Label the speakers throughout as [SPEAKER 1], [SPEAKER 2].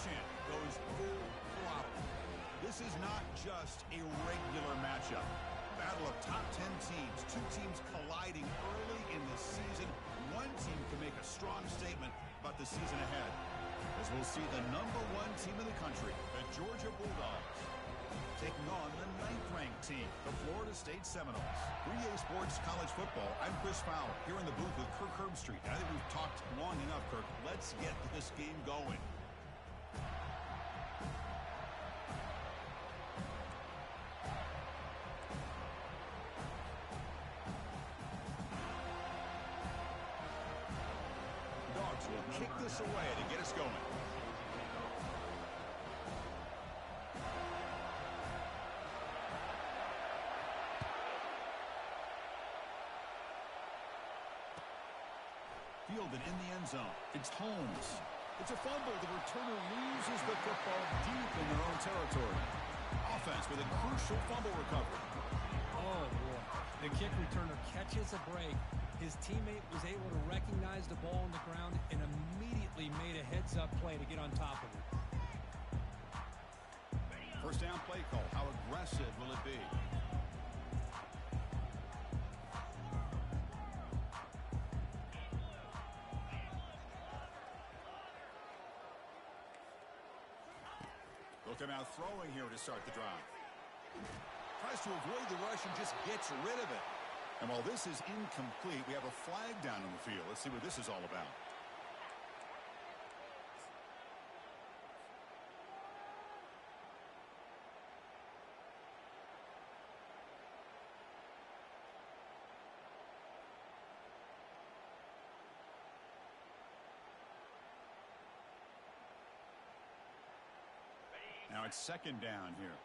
[SPEAKER 1] chant goes full throttle. This is not just a regular matchup. Battle of top 10 teams. Two teams colliding early in the season. One team can make a strong statement about the season ahead, as we'll see the #1 team in the country, the Georgia Bulldogs, taking on the 9th-ranked team, the Florida State Seminoles. 3A Sports College Football. I'm Chris Fowler, here in the booth with Kirk Herbstreit. I think we've talked long enough, Kirk. Let's get this game going. Dogs will kick this away to get us going. Fielded in the end zone. It's Holmes. It's a fumble. The returner loses the football deep in their own territory. Offense with a crucial fumble recovery.
[SPEAKER 2] Oh, boy. The kick returner catches a break. His teammate was able to recognize the ball on the ground and immediately made a heads-up play to get on top of it.
[SPEAKER 1] First down play call. How aggressive will it be? Look him out throwing here to start the drive. Tries to avoid the rush and just gets rid of it. And while this is incomplete, we have a flag down in the field. Let's see what this is all about. Now it's second down here.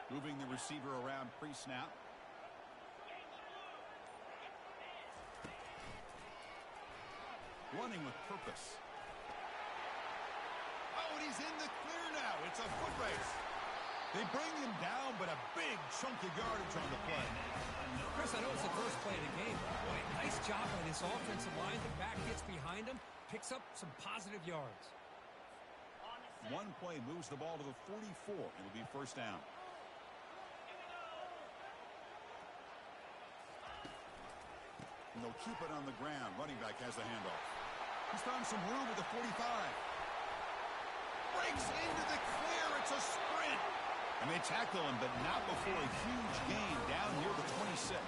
[SPEAKER 1] Moving the receiver around pre-snap. Running with purpose. Oh, and he's in the clear now. It's a foot race. They bring him down, but a big chunk of yardage on the play.
[SPEAKER 2] Chris, I know it's the first play of the game. Boy, nice job by this offensive line. The back gets behind him, picks up some positive yards.
[SPEAKER 1] One play moves the ball to the 44. It'll be first down. And they'll keep it on the ground. Running back has the handoff. He's found some room with the 45. Breaks into the clear. It's a sprint. And they tackle him, but not before a huge gain down near the 26.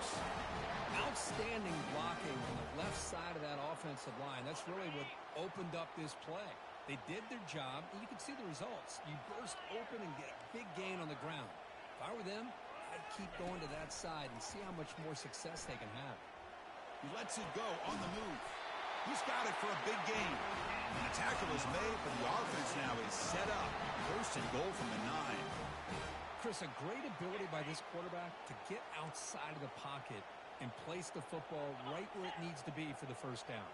[SPEAKER 2] Outstanding blocking on the left side of that offensive line. That's really what opened up this play. They did their job, and you can see the results. You burst open and get a big gain on the ground. If I were them, I'd keep going to that side and see how much more success they can have.
[SPEAKER 1] He lets it go on the move. He's got it for a big gain. And the tackle is made, but the offense now is set up. First and goal from the 9.
[SPEAKER 2] Chris, a great ability by this quarterback to get outside of the pocket and place the football right where it needs to be for the first down.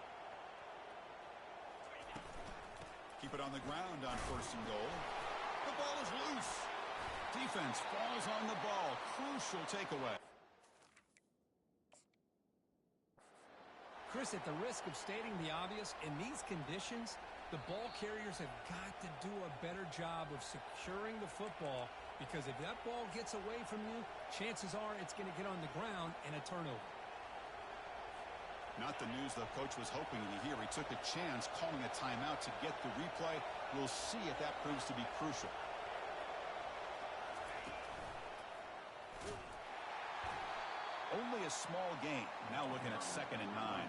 [SPEAKER 1] Keep it on the ground on first and goal. The ball is loose. Defense falls on the ball. Crucial takeaway.
[SPEAKER 2] Chris, at the risk of stating the obvious, in these conditions, the ball carriers have got to do a better job of securing the football, because if that ball gets away from you, chances are it's going to get on the ground and a turnover.
[SPEAKER 1] Not the news the coach was hoping to hear. He took a chance calling a timeout to get the replay. We'll see if that proves to be crucial. Only a small gain. Now looking at second and 9.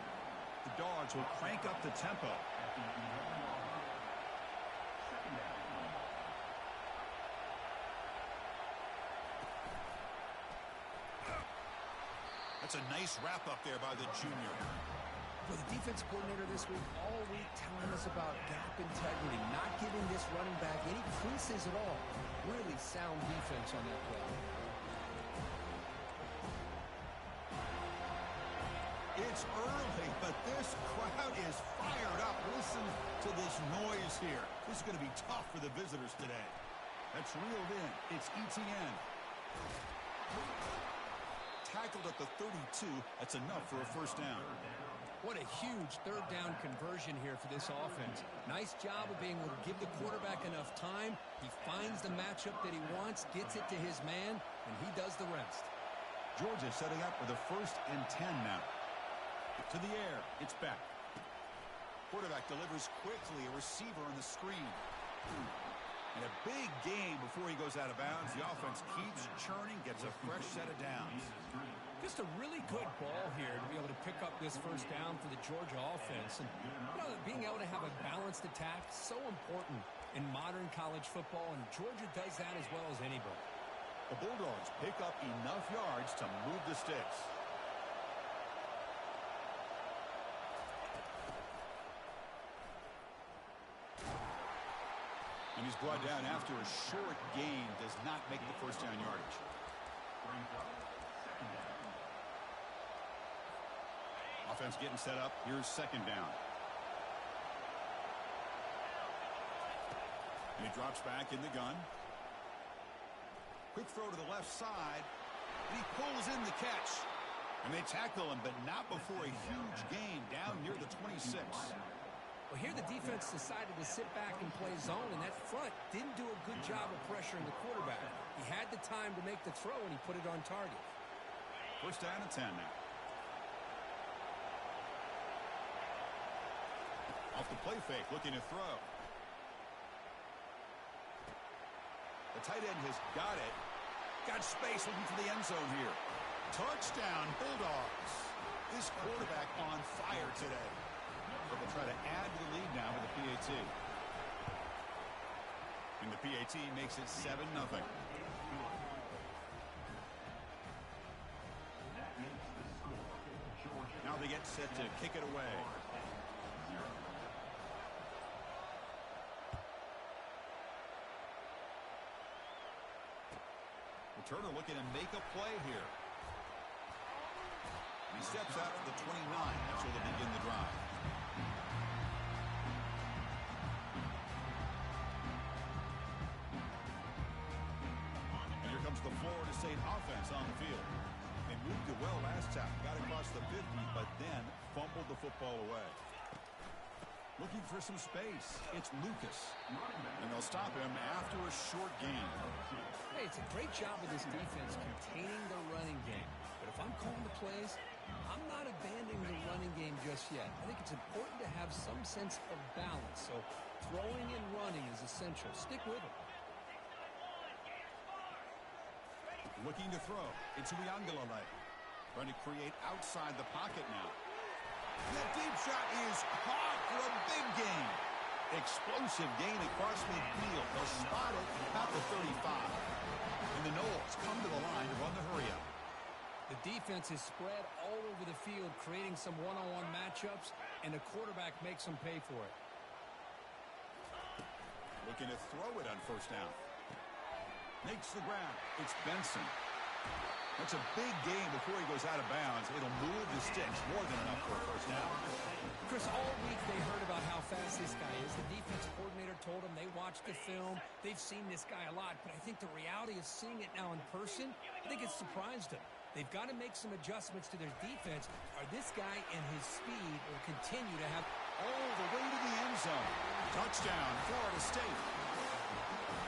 [SPEAKER 1] The Dogs will crank up the tempo. That's a nice wrap up there by the junior.
[SPEAKER 2] For the defense coordinator this week, all week telling us about gap integrity, not giving this running back any creases at all. Really sound defense on that play.
[SPEAKER 1] It's early, but this crowd is fired up. Listen to this noise here. This is going to be tough for the visitors today. That's reeled in. It's ETN. Tackled at the 32. That's enough for a first down.
[SPEAKER 2] What a huge third down conversion here for this offense. Nice job of being able to give the quarterback enough time. He finds the matchup that he wants, gets it to his man, and he does the rest.
[SPEAKER 1] Georgia setting up with a 1st and 10 now. To the air, it's back. Quarterback delivers quickly, a receiver on the screen. And a big game before he goes out of bounds. The offense keeps churning, gets a fresh set of downs.
[SPEAKER 2] Just a really good ball here to be able to pick up this 1st down for the Georgia offense. And being able to have a balanced attack, so important in modern college football, and Georgia does that as well as anybody.
[SPEAKER 1] The Bulldogs pick up enough yards to move the sticks. And he's brought down after a short gain, does not make the 1st down yardage. Offense getting set up. Here's 2nd down. And he drops back in the gun. Quick throw to the left side. And he pulls in the catch. And they tackle him, but not before a huge gain down near the 26.
[SPEAKER 2] Well, here the defense decided to sit back and play zone, and that front didn't do a good job of pressuring the quarterback. He had the time to make the throw, and he put it on target.
[SPEAKER 1] 1st down and 10 now. Off the play fake, looking to throw. The tight end has got it. Got space looking for the end zone here. Touchdown, Bulldogs. This quarterback on fire today. But they'll try to add to the lead now with the PAT. And the PAT makes it 7-0. Now they get set to kick it away. Turner looking to make a play here. He steps out to the 29. That's where they begin the drive. And here comes the Florida State offense on the field. They moved it well last time. Got across the 50, but then fumbled the football away. Looking for some space. It's Lucas. And they'll stop him after a short gain.
[SPEAKER 2] Hey, it's a great job of this defense containing the running game. But if I'm calling the plays, I'm not abandoning the running game just yet. I think it's important to have some sense of balance. So throwing and running is essential. Stick with it.
[SPEAKER 1] Looking to throw. It's Uiagalelei. Trying to create outside the pocket now. And that deep shot is caught for a big gain. Explosive gain across midfield. They'll spot it about the 35. And the Noles come to the line to run the hurry-up.
[SPEAKER 2] The defense is spread all over the field, creating some one-on-one matchups, and the quarterback makes them pay for it.
[SPEAKER 1] Looking to throw it on 1st down. Makes the ground. It's Benson. That's a big gain before he goes out of bounds. It'll move the sticks more than enough for a 1st down.
[SPEAKER 2] Chris, all week they heard about how fast this guy is. The defensive coordinator told them they watched the film. They've seen this guy a lot, but I think the reality of seeing it now in person, I think it's surprised them. They've got to make some adjustments to their defense, or this guy and his speed will continue to have
[SPEAKER 1] all the way to the end zone. Touchdown, Florida State.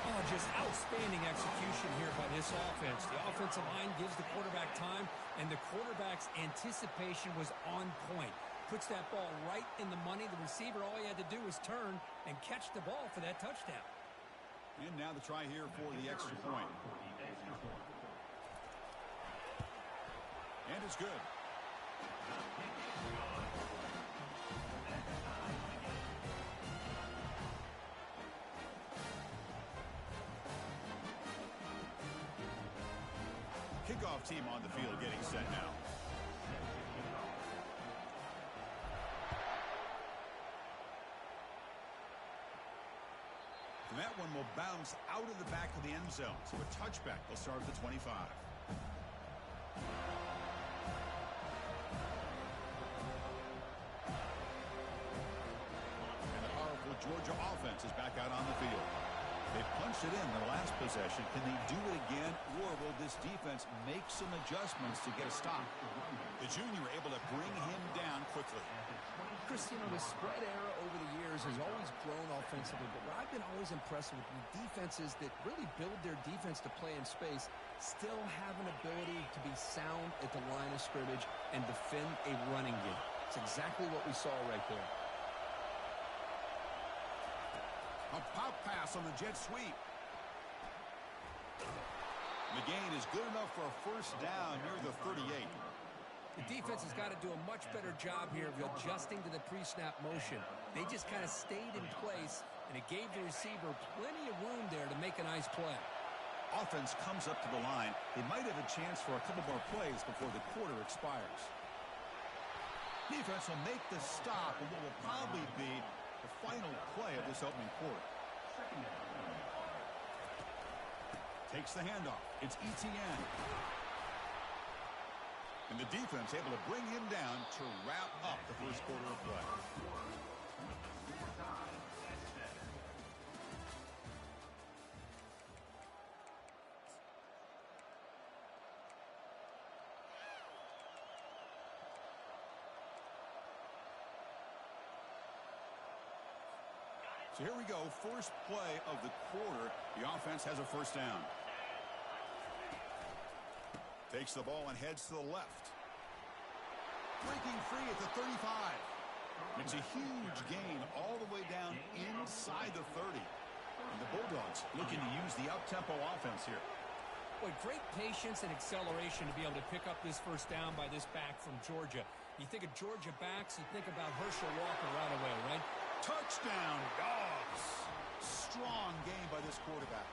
[SPEAKER 2] Oh, just outstanding execution here by this offense. The offensive line gives the quarterback time, and the quarterback's anticipation was on point. Puts that ball right in the money. The receiver, all he had to do was turn and catch the ball for that touchdown.
[SPEAKER 1] And now the try here for the extra point. And it's good. Kickoff team on the field getting set now. And that one will bounce out of the back of the end zone. So a touchback will start at the 25. And the powerful Georgia offense is back out on the field. They punched it in the last possession. Can they do it again, or will this defense make some adjustments to get a stop? The junior able to bring him down quickly.
[SPEAKER 2] Chris, you know, the spread era over the years has always grown offensively, but what I've been always impressed with defenses that really build their defense to play in space still have an ability to be sound at the line of scrimmage and defend a running game. It's exactly what we saw right there.
[SPEAKER 1] A pop pass on the jet sweep. The gain is good enough for a first down near the 38.
[SPEAKER 2] The defense has got to do a much better job here of adjusting to the pre-snap motion. They just kind of stayed in place, and it gave the receiver plenty of room there to make a nice play.
[SPEAKER 1] Offense comes up to the line. They might have a chance for a couple more plays before the quarter expires. Defense will make the stop on what will probably be the final play of this opening quarter. Takes the handoff. It's Ncaa. And the defense able to bring him down to wrap up the first quarter of play. So here we go, first play of the quarter. The offense has a first down. Takes the ball and heads to the left. Breaking free at the 35. It's a huge gain all the way down inside the 30. And the Bulldogs looking to use the up-tempo offense here.
[SPEAKER 2] Boy, great patience and acceleration to be able to pick up this first down by this back from Georgia. You think of Georgia backs, you think about Herschel Walker right away, right?
[SPEAKER 1] Touchdown, Dogs. Strong game by this quarterback.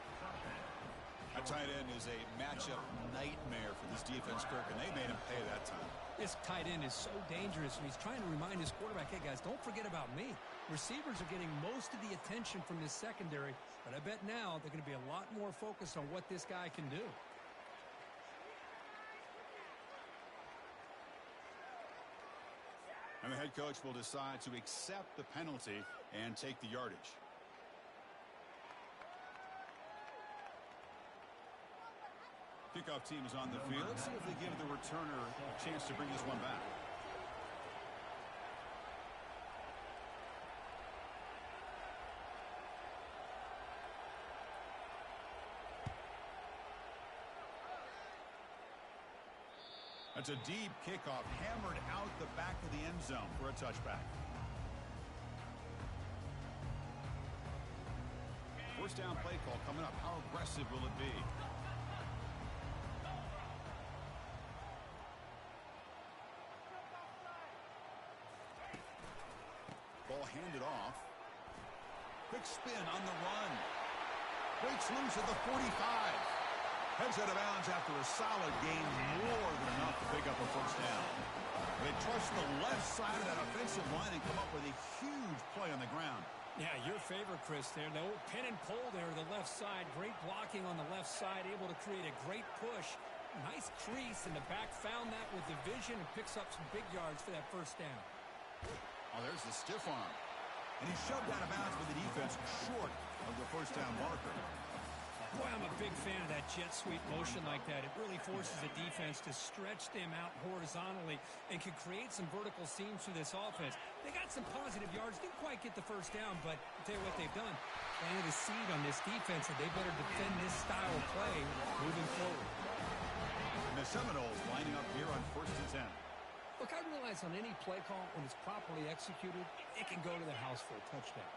[SPEAKER 1] A tight end is a matchup nightmare for this defense, Kirk, and they made him pay that time.
[SPEAKER 2] This tight end is so dangerous, and he's trying to remind his quarterback, hey, guys, don't forget about me. Receivers are getting most of the attention from this secondary, but I bet now they're going to be a lot more focused on what this guy can do.
[SPEAKER 1] And the head coach will decide to accept the penalty and take the yardage. Kickoff team is on the field. Let's see if they give the returner a chance to bring this one back. That's a deep kickoff, hammered out the back of the end zone for a touchback. First down play call coming up. How aggressive will it be? Ball handed off. Quick spin on the run. Breaks loose at the 45. Heads out of bounds after a solid gain, more than enough to pick up a first down. They trust the left side of that offensive line and come up with a huge play on the ground.
[SPEAKER 2] Yeah, your favorite, Chris, there. The old pin and pull there, the left side. Great blocking on the left side, able to create a great push. Nice crease, and the back found that with the vision and picks up some big yards for that first down.
[SPEAKER 1] Oh, there's the stiff arm. And he's shoved out of bounds with the defense short of the first down marker.
[SPEAKER 2] Boy, I'm a big fan of that jet sweep motion like that. It really forces the defense to stretch them out horizontally and can create some vertical seams through this offense. They got some positive yards. Didn't quite get the first down, but I'll tell you what they've done. Planted a seed on this defense, and they better defend this style of play moving forward.
[SPEAKER 1] And the Seminoles lining up here on 1st and 10.
[SPEAKER 2] Look, I realize on any play call, when it's properly executed, it can go to the house for a touchdown.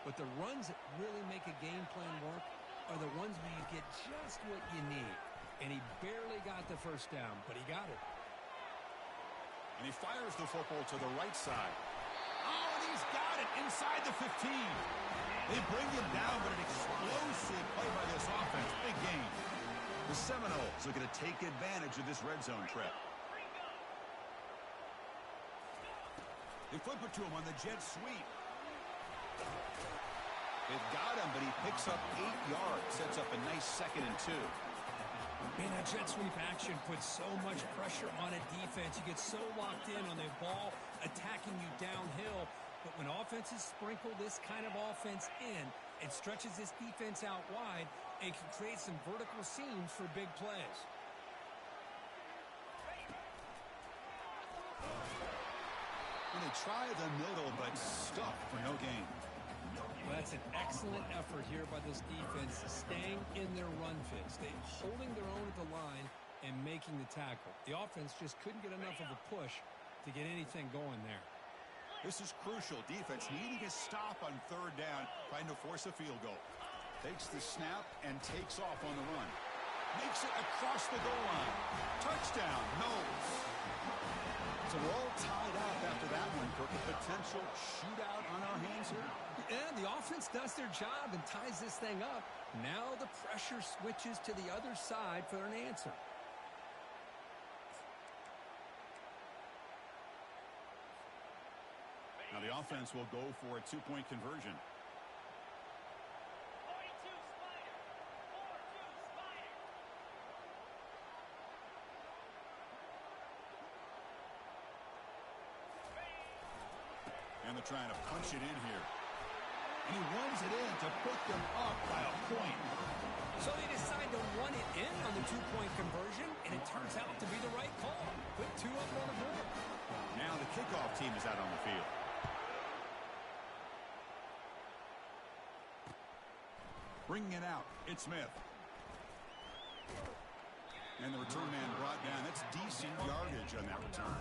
[SPEAKER 2] But the runs that really make a game plan work are the ones where you get just what you need. And he barely got the first down, but he got it.
[SPEAKER 1] And he fires the football to the right side. Oh, and he's got it inside the 15. They bring him down, but an explosive play by this offense. Big game. The Seminoles looking to take advantage of this red zone trip. They flip it to him on the jet sweep. They've got him, but he picks up 8 yards. Sets up a nice 2nd and 2.
[SPEAKER 2] Man, that jet sweep action puts so much pressure on a defense. You get so locked in on the ball attacking you downhill. But when offenses sprinkle this kind of offense in, It stretches this defense out wide and can create some vertical seams for big plays.
[SPEAKER 1] And they try the middle, but stuck for no gain.
[SPEAKER 2] Well, that's an excellent effort here by this defense, staying in their run fits. They holding their own at the line and making the tackle. The offense just couldn't get enough of a push to get anything going there.
[SPEAKER 1] This is crucial. Defense needing a stop on third down, trying to force a field goal. Takes the snap and takes off on the run. Makes it across the goal line. Touchdown, Knowles. So we're all tied up after that one, Kirk. A potential shootout on our hands here.
[SPEAKER 2] And the offense does their job and ties this thing up. Now the pressure switches to the other side for an answer.
[SPEAKER 1] Now the offense will go for a two-point conversion. And they're trying to punch it in here. And he runs it in to put them up by a point.
[SPEAKER 2] So they decide to run it in on the two-point conversion, and it turns out to be the right call. Put two up on the board.
[SPEAKER 1] Now the kickoff team is out on the field. Bringing it out, it's Smith. And the return man brought down. That's decent yardage on that return.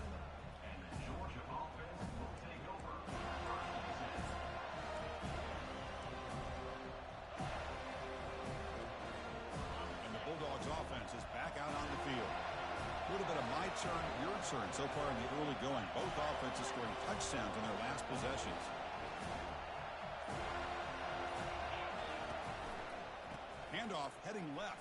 [SPEAKER 1] And the Bulldogs offense is back out on the field. A little bit of my turn, your turn so far in the early going. Both offenses scoring touchdowns on their last possessions. Handoff heading left.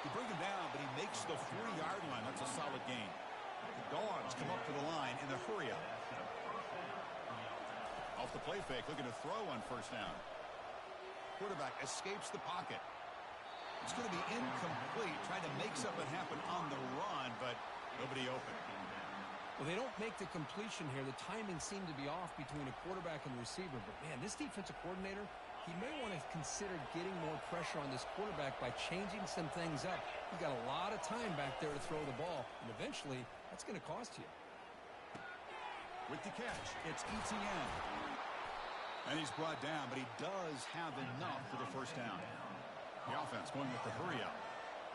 [SPEAKER 1] You bring him down, but he makes the 3-yard line. That's a solid gain. The Dogs come up to the line in the hurry-up. Off the play fake, looking to throw on first down. Quarterback escapes the pocket. It's going to be incomplete, trying to make something happen on the run, but nobody open.
[SPEAKER 2] Well, they don't make the completion here. The timing seemed to be off between a quarterback and the receiver. But, man, this defensive coordinator, he may want to consider getting more pressure on this quarterback by changing some things up. He's got a lot of time back there to throw the ball, and eventually that's going to cost you.
[SPEAKER 1] With the catch, it's Ncaa. And he's brought down, but he does have enough for the first down. The offense going with the hurry-up.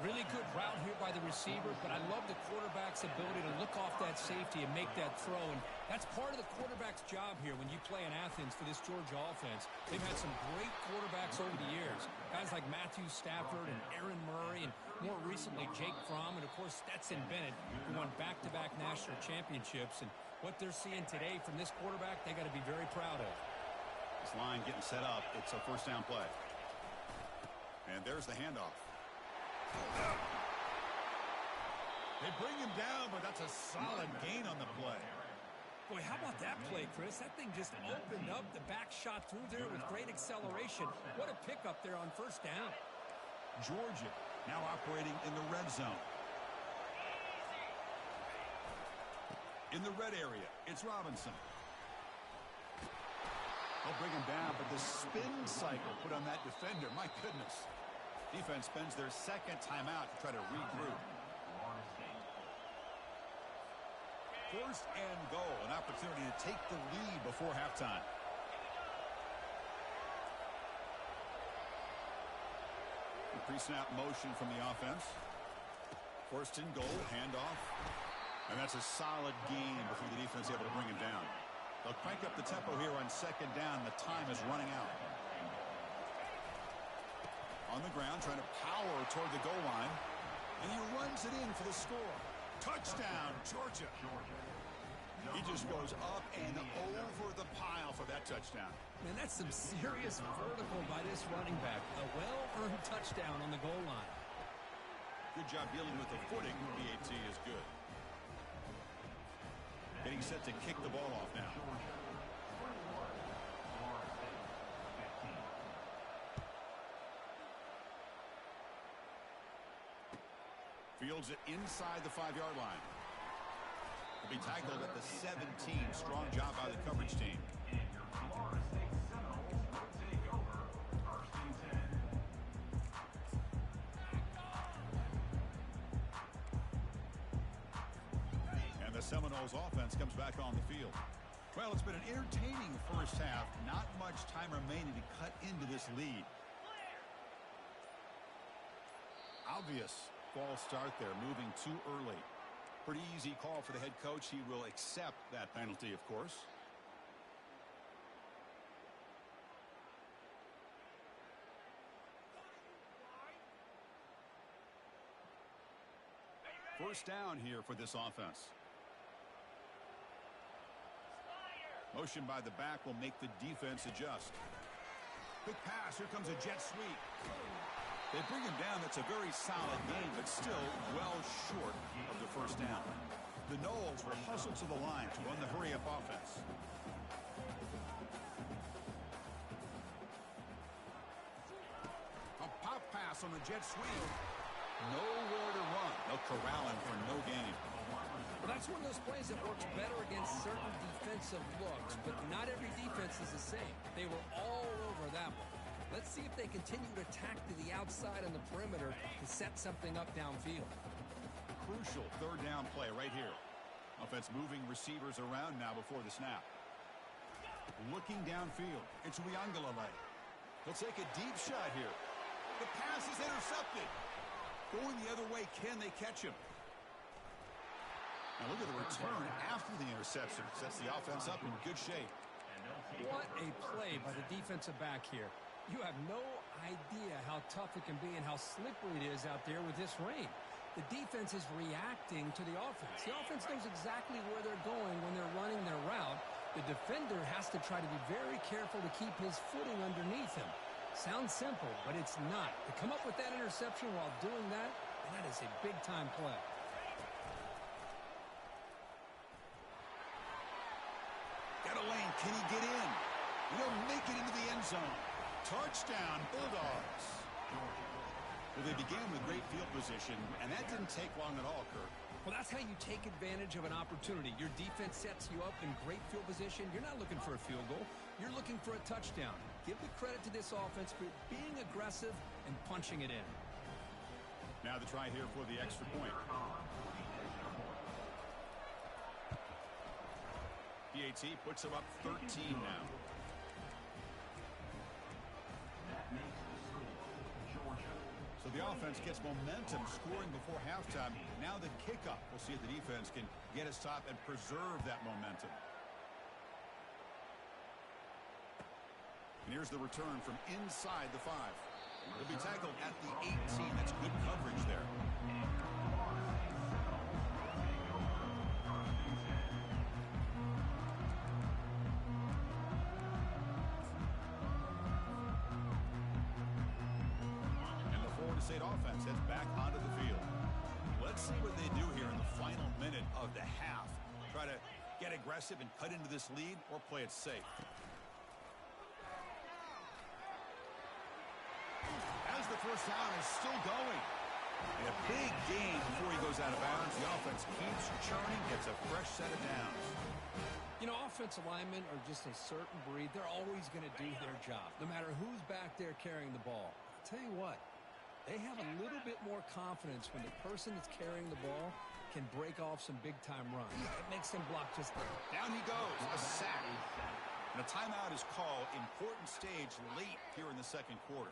[SPEAKER 2] Really good route here by the receiver, but I love the quarterback's ability to look off that safety and make that throw. And that's part of the quarterback's job here when you play in Athens for this Georgia offense. They've had some great quarterbacks over the years. Guys like Matthew Stafford and Aaron Murray, and more recently Jake Fromm, and of course Stetson Bennett, who won back-to-back national championships. And what they're seeing today from this quarterback, they got to be very proud of.
[SPEAKER 1] This line getting set up. It's a first down play. And there's the handoff. They bring him down, but that's a solid gain on the play.
[SPEAKER 2] Boy, how about that play, Chris? That thing just opened up. The back shot through there with great acceleration. What a pickup there on first down.
[SPEAKER 1] Georgia now operating in the red zone. In the red area, it's Robinson. They'll bring him down, but the spin cycle put on that defender, my goodness. Defense spends their second timeout to try to regroup. First and goal, an opportunity to take the lead before halftime. The pre-snap motion from the offense. First and goal, handoff. And that's a solid gain before the defense is able to bring him down. They'll crank up the tempo here on second down. The time is running out. On the ground, trying to power toward the goal line. And he runs it in for the score. Touchdown, Georgia. He just goes up and over the pile for that touchdown.
[SPEAKER 2] Man, that's some serious vertical by this running back. A well-earned touchdown on the goal line.
[SPEAKER 1] Good job dealing with the footing. BAT is good. Getting set to kick the ball off now. Fields it inside the 5-yard line. Will be tackled at the 17. Strong job by the coverage team. Seminoles offense comes back on the field. Well, it's been an entertaining first half. Not much time remaining to cut into this lead. Obvious false start there, moving too early. Pretty easy call for the head coach. He will accept that penalty, of course. First down here for this offense. Motion by the back will make the defense adjust. Quick pass. Here comes a jet sweep. They bring him down. That's a very solid game, but still well short of the first down. The Noles will hustle to the line to run the hurry-up offense. A pop pass on the jet sweep. Nowhere to run. They'll corral him for no gain.
[SPEAKER 2] Well, that's one of those plays that works better against certain defensive looks, but not every defense is the same. They were all over that one. Let's see if they continue to attack to the outside on the perimeter to set something up downfield.
[SPEAKER 1] Crucial third down play right here. Offense moving receivers around now before the snap. Looking downfield. It's Ncaa. He'll take a deep shot here. The pass is intercepted. Going the other way, can they catch him? Now look at the return after the interception. Sets the offense up in good shape.
[SPEAKER 2] What a play by the defensive back here. You have no idea how tough it can be and how slippery it is out there with this rain. The defense is reacting to the offense. The offense knows exactly where they're going when they're running their route. The defender has to try to be very careful to keep his footing underneath him. Sounds simple, but it's not. To come up with that interception while doing that, that is a big-time play.
[SPEAKER 1] Got a lane. Can he get in? He'll make it into the end zone. Touchdown, Bulldogs. Well, they began with great field position, and that didn't take long at all, Kirk.
[SPEAKER 2] Well, that's how you take advantage of an opportunity. Your defense sets you up in great field position. You're not looking for a field goal. You're looking for a touchdown. Give the credit to this offense for being aggressive and punching it in.
[SPEAKER 1] Now the try here for the extra point. PAT puts him up 13 now. So the offense gets momentum, scoring before halftime. Now the kickoff. We'll see if the defense can get a stop and preserve that momentum. And here's the return from inside the 5. He'll be tackled at the 18. That's good coverage there. State offense heads back onto the field. Let's see what they do here in the final minute of the half. Try to get aggressive and cut into this lead, or play it safe. As the first down is still going. And a big gain before he goes out of bounds. The offense keeps churning, gets a fresh set of downs.
[SPEAKER 2] You know, offensive linemen are just a certain breed. They're always going to do their job, no matter who's back there carrying the ball. I'll tell you what. They have a little bit more confidence when the person that's carrying the ball can break off some big-time runs. It makes them block just there.
[SPEAKER 1] Down he goes, a sack. And a timeout is called. Important stage late here in the second quarter.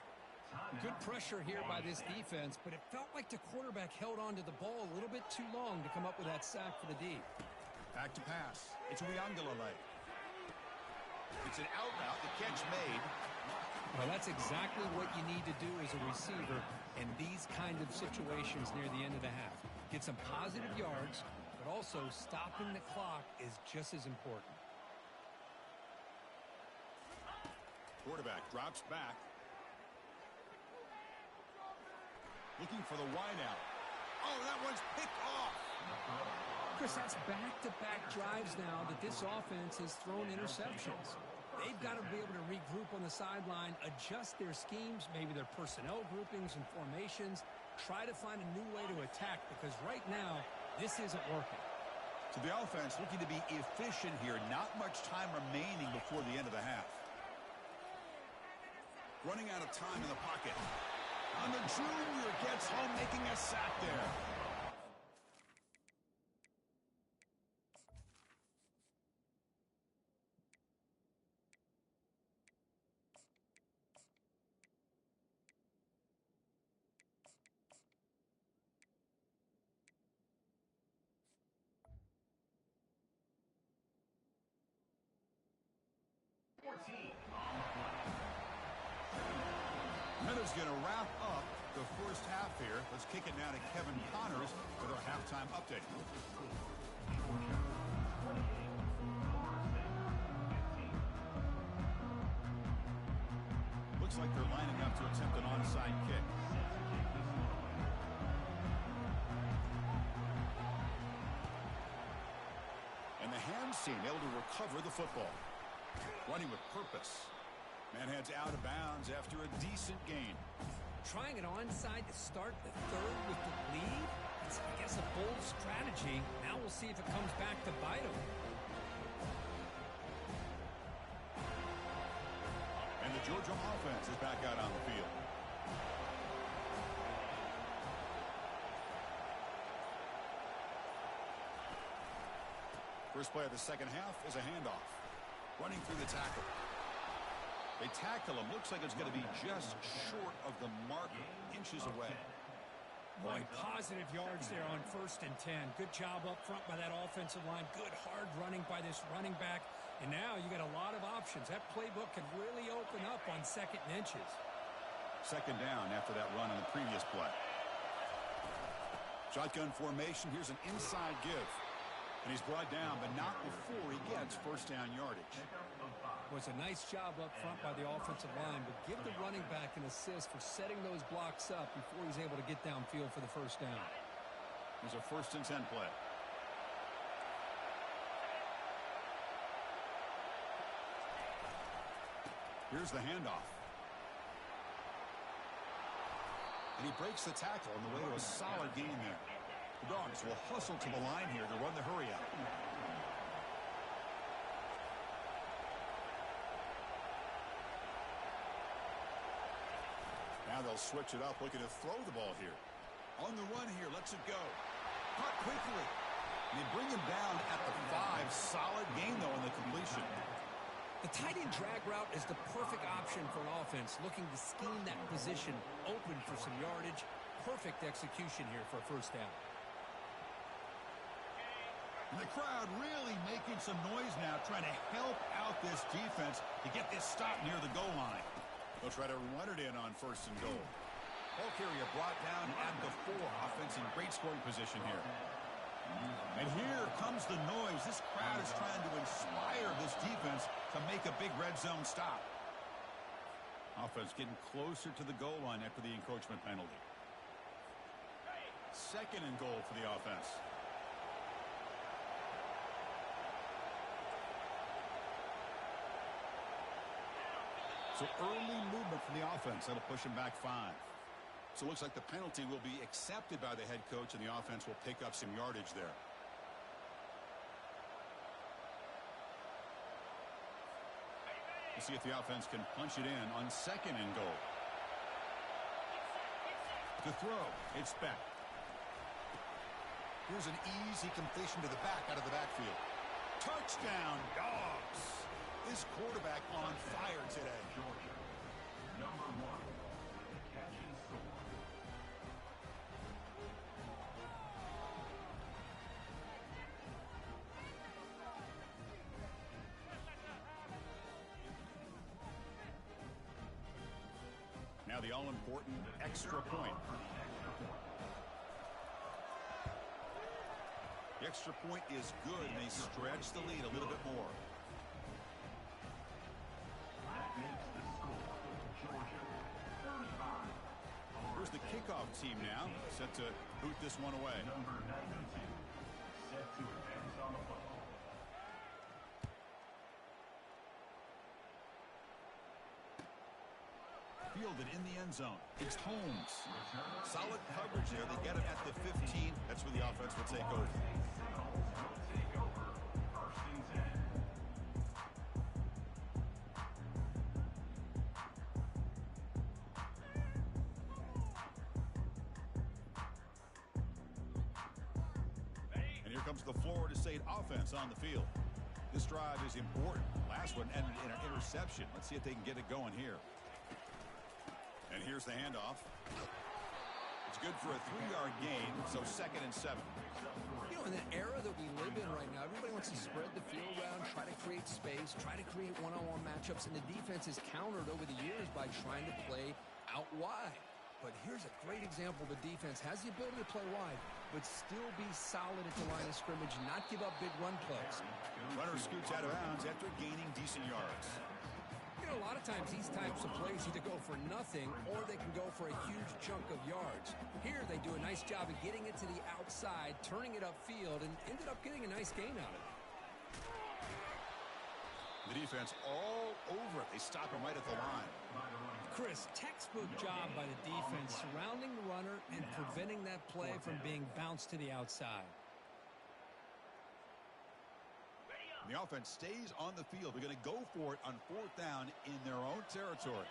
[SPEAKER 2] Good pressure here by this defense, but it felt like the quarterback held on to the ball a little bit too long to come up with that sack for the D.
[SPEAKER 1] Back to pass. It's Ncaa. It's an out route. The catch made.
[SPEAKER 2] Well, that's exactly what you need to do as a receiver in these kind of situations near the end of the half. Get some positive yards, but also stopping the clock is just as important.
[SPEAKER 1] Quarterback drops back. Looking for the wideout. Oh, that one's picked off.
[SPEAKER 2] Chris, that's back-to-back drives now that this offense has thrown interceptions. They've got to be able to regroup on the sideline, adjust their schemes, maybe their personnel groupings and formations, try to find a new way to attack, because right now, this isn't working.
[SPEAKER 1] So the offense looking to be efficient here. Not much time remaining before the end of the half. Running out of time in the pocket. And the junior gets home, making a sack there. Minutes going to wrap up the first half here. Let's kick it now to Kevin Connors with our halftime update. Looks like they're lining up to attempt an onside kick. And the hands team able to recover the football. Running with purpose. Man heads out of bounds after a decent gain.
[SPEAKER 2] Trying an onside to start the third with the lead? It's, I guess, a bold strategy. Now we'll see if it comes back to bite him.
[SPEAKER 1] And the Georgia offense is back out on the field. First play of the second half is a handoff. Running through the tackle. They tackle him. Looks like it's going to be just short of the mark, inches away.
[SPEAKER 2] Boy, positive yards there on 1st and 10. Good job up front by that offensive line. Good hard running by this running back. And now you got a lot of options. That playbook can really open up on 2nd and inches.
[SPEAKER 1] Second down after that run on the previous play. Shotgun formation. Here's an inside give. And he's brought down, but not before he gets first down yardage.
[SPEAKER 2] Was a nice job up front by the offensive line, but give the running back an assist for setting those blocks up before he's able to get downfield for the first down.
[SPEAKER 1] There's a 1st and 10 play. Here's the handoff. And he breaks the tackle on the way to a solid gain there. The Dogs will hustle to the line here to run the hurry out. Now they'll switch it up, looking to throw the ball here. On the run here, lets it go. Caught quickly. And they bring him down at the 5. Solid gain, though, in the completion.
[SPEAKER 2] The tight end drag route is the perfect option for an offense looking to scheme that position open for some yardage. Perfect execution here for a first down.
[SPEAKER 1] And the crowd really making some noise now, trying to help out this defense to get this stop near the goal line. They'll try to run it in on 1st and goal. Ball carrier brought down at the 4. Offense in great scoring position here. And here comes the noise. This crowd is trying to inspire this defense to make a big red zone stop. Offense getting closer to the goal line after the encroachment penalty. 2nd and goal for the offense. So early movement from the offense. That'll push him back 5. So it looks like the penalty will be accepted by the head coach, and the offense will pick up some yardage there. We'll see if the offense can punch it in on 2nd and goal. To throw, it's Beck. Here's an easy completion to the back out of the backfield. Touchdown, Dogs. This quarterback on fire today.
[SPEAKER 3] Georgia, number 1, catch and score.
[SPEAKER 1] Now the all-important extra point. The extra point is good, and they stretch the lead a little bit more. Here's the kickoff team now, set to boot this one away.
[SPEAKER 3] Number 92, set to advance on the football.
[SPEAKER 1] Fielded in the end zone. It's Holmes. Solid coverage there. They get him at the 15. That's where the offense will take over. Comes the Florida State offense on the field. This drive is important. Last one ended in an interception. Let's see if they can get it going here. And here's the handoff. It's good for a 3-yard gain, so 2nd and 7.
[SPEAKER 2] You know, in the era that we live in right now, everybody wants to spread the field around, try to create space, try to create one-on-one matchups, and the defense is countered over the years by trying to play out wide. But here's a great example. The defense has the ability to play wide, but still be solid at the line of scrimmage, not give up big run plays.
[SPEAKER 1] Runner scoots out of bounds after gaining decent yards.
[SPEAKER 2] You know, a lot of times these types of plays either go for nothing or they can go for a huge chunk of yards. Here they do a nice job of getting it to the outside, turning it upfield, and ended up getting a nice gain out of it.
[SPEAKER 1] The defense all over it. They stop him right at the line.
[SPEAKER 2] Chris, textbook job by the defense surrounding the runner and preventing that play from being bounced to the outside.
[SPEAKER 1] The offense stays on the field. They're going to go for it on 4th down in their own territory.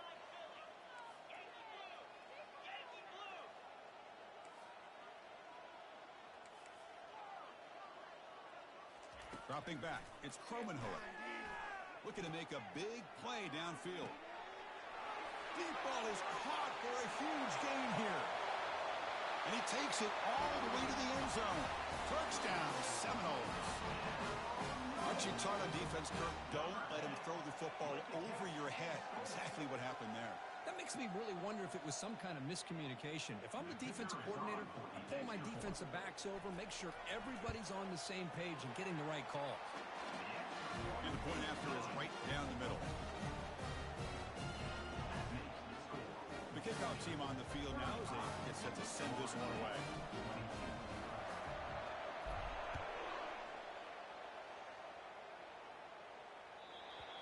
[SPEAKER 1] Dropping back, it's Kromenhoek. Looking to make a big play downfield. Deep ball is caught for a huge gain here. And he takes it all the way to the end zone. Touchdown, Seminoles. Aren't you taught on defense, Kirk? Don't let him throw the football over your head. Exactly what happened there.
[SPEAKER 2] That makes me really wonder if it was some kind of miscommunication. If I'm the defensive coordinator, I pull my defensive backs over, make sure everybody's on the same page and getting the right call.
[SPEAKER 1] And the point after is right down the middle. The kickoff team on the field now as they get set to send this one away.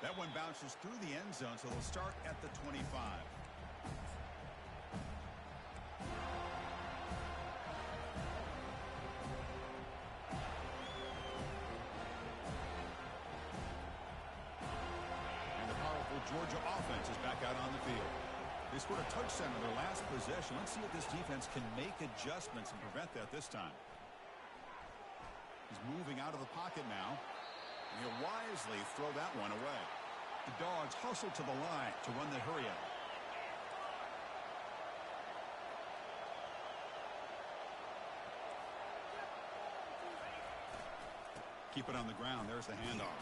[SPEAKER 1] That one bounces through the end zone, so they'll start at the 25. And the powerful Georgia offense is back out on the field. They scored a touchdown on their last possession. Let's see if this defense can make adjustments and prevent that this time. He's moving out of the pocket now. And he'll wisely throw that one away. The Dogs hustle to the line to run the hurry-up. Keep it on the ground. There's the handoff.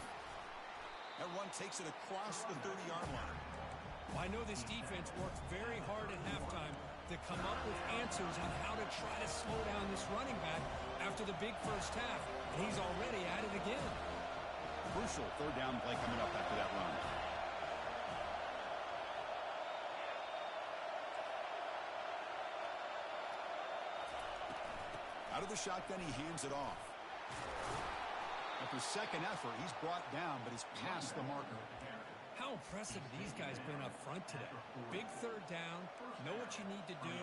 [SPEAKER 1] That run takes it across the 30-yard line.
[SPEAKER 2] Well, I know this defense worked very hard at halftime to come up with answers on how to try to slow down this running back after the big first half. And he's already at it again.
[SPEAKER 1] Crucial 3rd down play coming up after that run. Out of the shotgun, he hands it off. After second effort, he's brought down, but he's past the marker.
[SPEAKER 2] How impressive these guys been up front today. Big 3rd down, know what you need to do,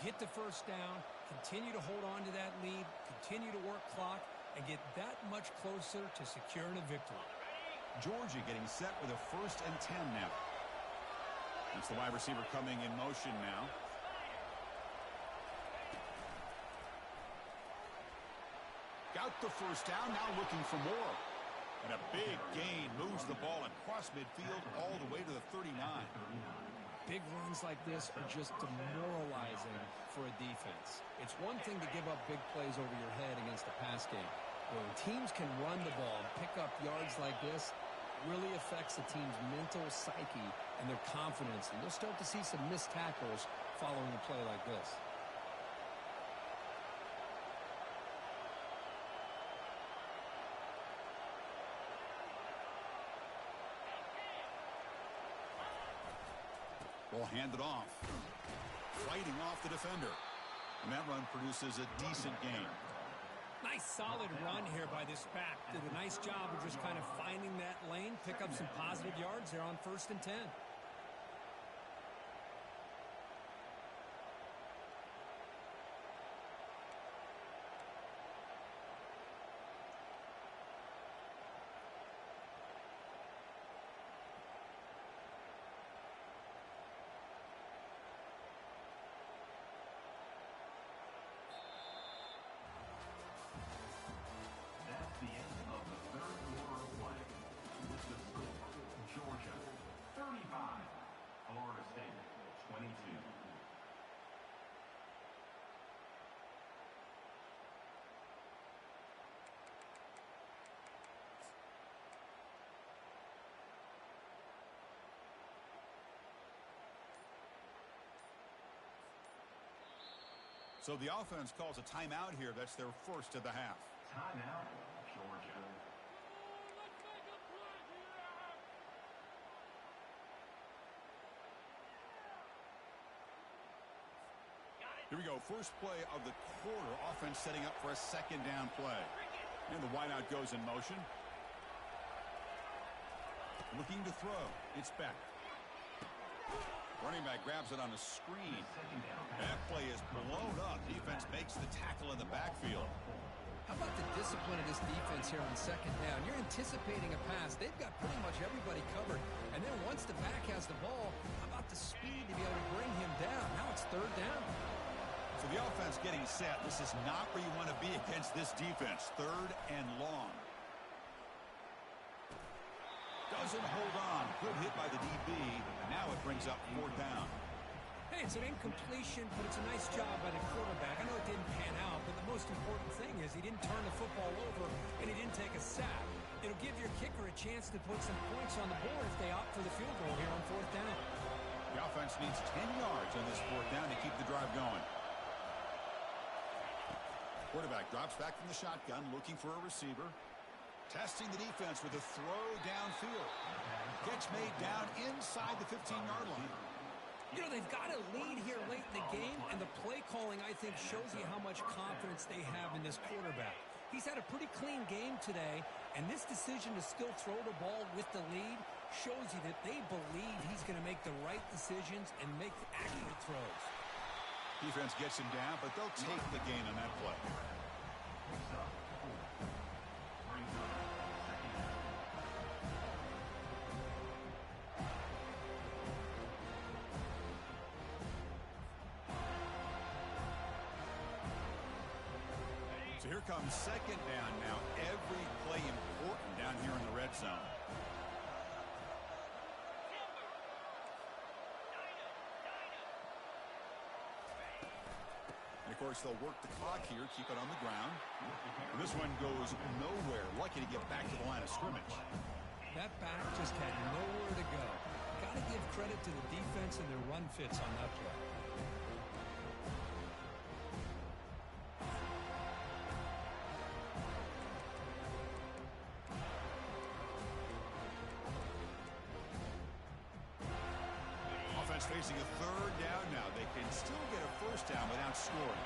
[SPEAKER 2] get the first down, continue to hold on to that lead, continue to work clock, and get that much closer to securing a victory.
[SPEAKER 1] Georgia getting set with a 1st and 10 now. That's the wide receiver coming in motion now. Got the first down, now looking for more. And a big gain moves the ball across midfield all the way to the 39.
[SPEAKER 2] Big runs like this are just demoralizing for a defense. It's one thing to give up big plays over your head against the pass game. But when teams can run the ball and pick up yards like this, it really affects the team's mental psyche and their confidence. And you'll start to see some missed tackles following a play like this.
[SPEAKER 1] Ball handed off. Fighting off the defender. And that run produces a decent gain.
[SPEAKER 2] Nice solid run here by this back. Did a nice job of just kind of finding that lane, pick up some positive yards there on 1st and 10.
[SPEAKER 3] The end of the 3rd quarter of play. With the score, Georgia 35,
[SPEAKER 1] So the offense calls a timeout here. That's their first of the half.
[SPEAKER 3] Timeout, Georgia.
[SPEAKER 1] Here we go. First play of the quarter. Offense setting up for a second down play. And the wideout goes in motion. Looking to throw. It's back. Running back grabs it on a screen. That play is blown up. Defense makes the tackle in the backfield.
[SPEAKER 2] How about the discipline of this defense here on second down? You're anticipating a pass. They've got pretty much everybody covered. And then once the back has the ball, how about the speed to be able to bring him down? Now it's third down.
[SPEAKER 1] So the offense getting set. This is not where you want to be against this defense. Third and long. Doesn't hold on. Good hit by the DB. Now it brings up fourth down.
[SPEAKER 2] Hey, it's an incompletion, but it's a nice job by the quarterback. I know it didn't pan out, but the most important thing is he didn't turn the football over and he didn't take a sack. It'll give your kicker a chance to put some points on the board if they opt for the field goal here on fourth down.
[SPEAKER 1] The offense needs 10 yards on this fourth down to keep the drive going. Quarterback drops back from the shotgun, looking for a receiver. Testing the defense with a throw downfield. Catch made down inside the 15-yard line.
[SPEAKER 2] You know, they've got a lead here late in the game, and the play calling, I think, shows you how much confidence they have in this quarterback. He's had a pretty clean game today, and this decision to still throw the ball with the lead shows you that they believe he's going to make the right decisions and make accurate throws.
[SPEAKER 1] Defense gets him down, but they'll take the gain on that play. So here comes second down now. Every play important down here in the red zone. And of course, they'll work the clock here, keep it on the ground. And this one goes nowhere. Lucky to get back to the line of scrimmage.
[SPEAKER 2] That back just had nowhere to go. Got to give credit to the defense and their run fits on that play.
[SPEAKER 1] Offense facing a third down now. They can still get a first down without scoring.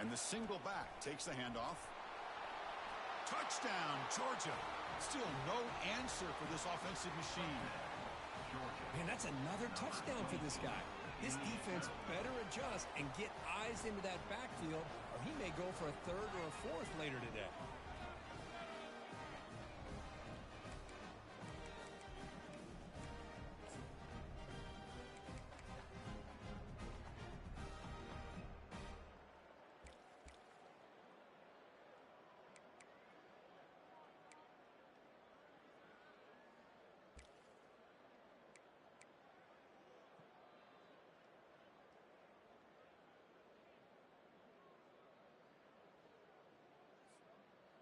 [SPEAKER 1] And the single back takes the handoff. Touchdown, Georgia. Still no answer for this offensive machine.
[SPEAKER 2] Man, that's another touchdown for this guy. This defense better adjust and get eyes into that backfield, or he may go for a third or a fourth later today.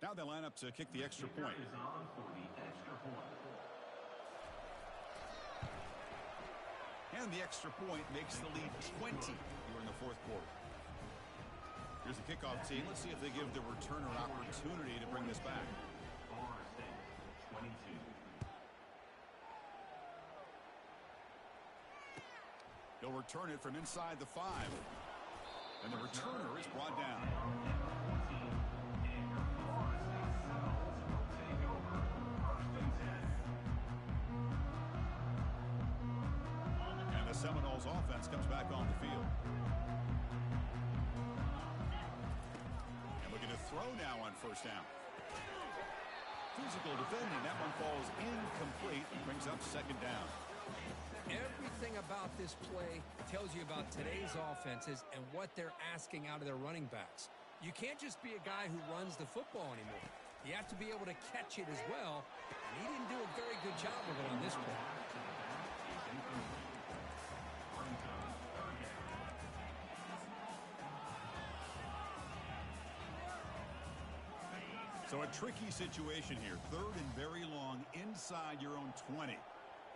[SPEAKER 1] Now they line up to kick the extra point.
[SPEAKER 3] Is on for the extra point.
[SPEAKER 1] And the extra point makes the lead 20 here in the fourth quarter. Here's the kickoff team. Let's see if they give the returner opportunity to bring this back.
[SPEAKER 3] Florida State, 22.
[SPEAKER 1] He'll return it from inside the 5. And the returner is brought down. And the Seminoles offense comes back on the field. And looking to throw now on first down. Physical defending. That one falls incomplete and brings up second down.
[SPEAKER 2] Everything about this play tells you about today's offenses and what they're asking out of their running backs. You can't just be a guy who runs the football anymore. You have to be able to catch it as well, and he didn't do a very good job of it on this play.
[SPEAKER 1] So a tricky situation here. Third and very long inside your own 20.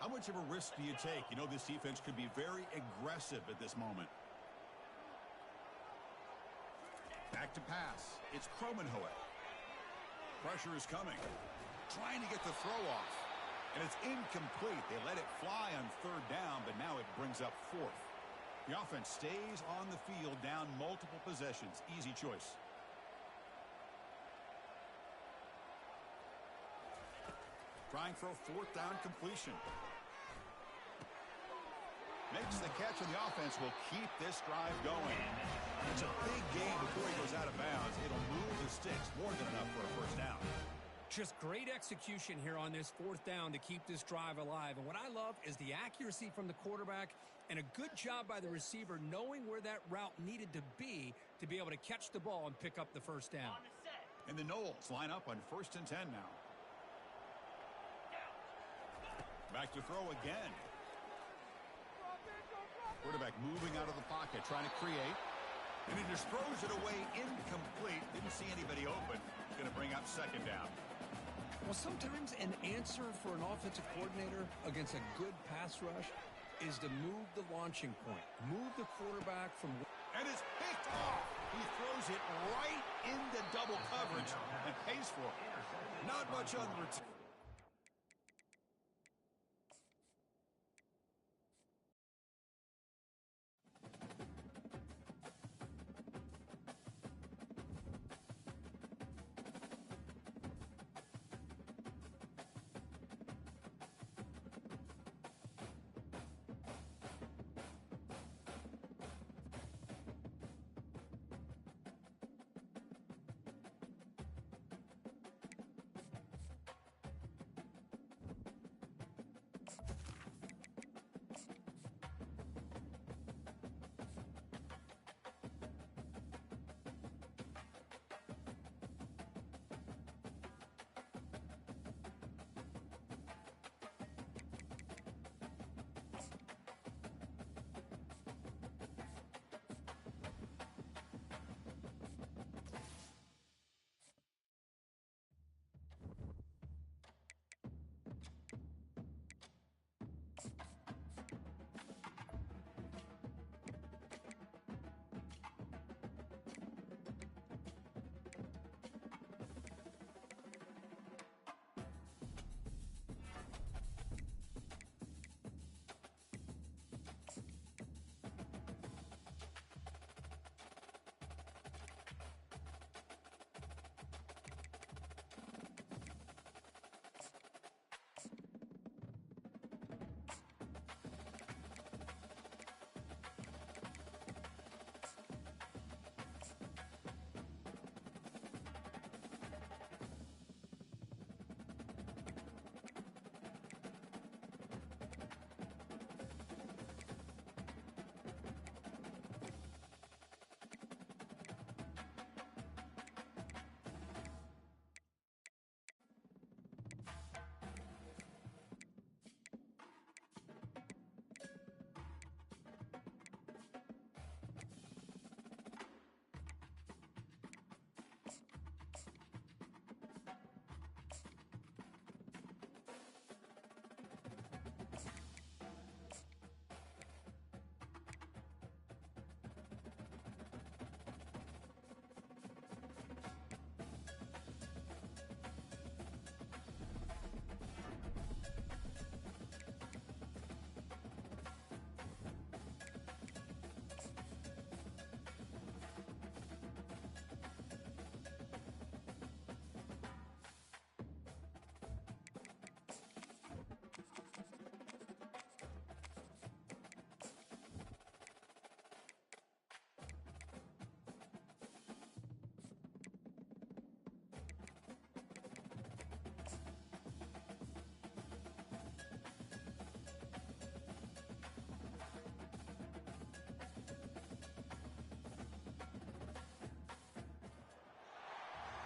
[SPEAKER 1] How much of a risk do you take? You know, this defense could be very aggressive at this moment. Back to pass. It's Kromenhoek. Pressure is coming. Trying to get the throw off. And it's incomplete. They let it fly on third down, but now it brings up fourth. The offense stays on the field, down multiple possessions. Easy choice. Trying for a fourth down completion. Makes the catch, and the offense will keep this drive going. It's a big game before he goes out of bounds. It'll move the sticks more than enough for a first down.
[SPEAKER 2] Just great execution here on this fourth down to keep this drive alive. And what I love is the accuracy from the quarterback and a good job by the receiver knowing where that route needed to be able to catch the ball and pick up the first down.
[SPEAKER 1] And the Knowles line up on 1st and 10 now. Back to throw again. Quarterback moving out of the pocket, trying to create. And he just throws it away incomplete. Didn't see anybody open. Going to bring up second down.
[SPEAKER 2] Well, sometimes an answer for an offensive coordinator against a good pass rush is to move the launching point. Move the quarterback from...
[SPEAKER 1] And it's picked off. He throws it right into double coverage and pays for it. Not much on the return.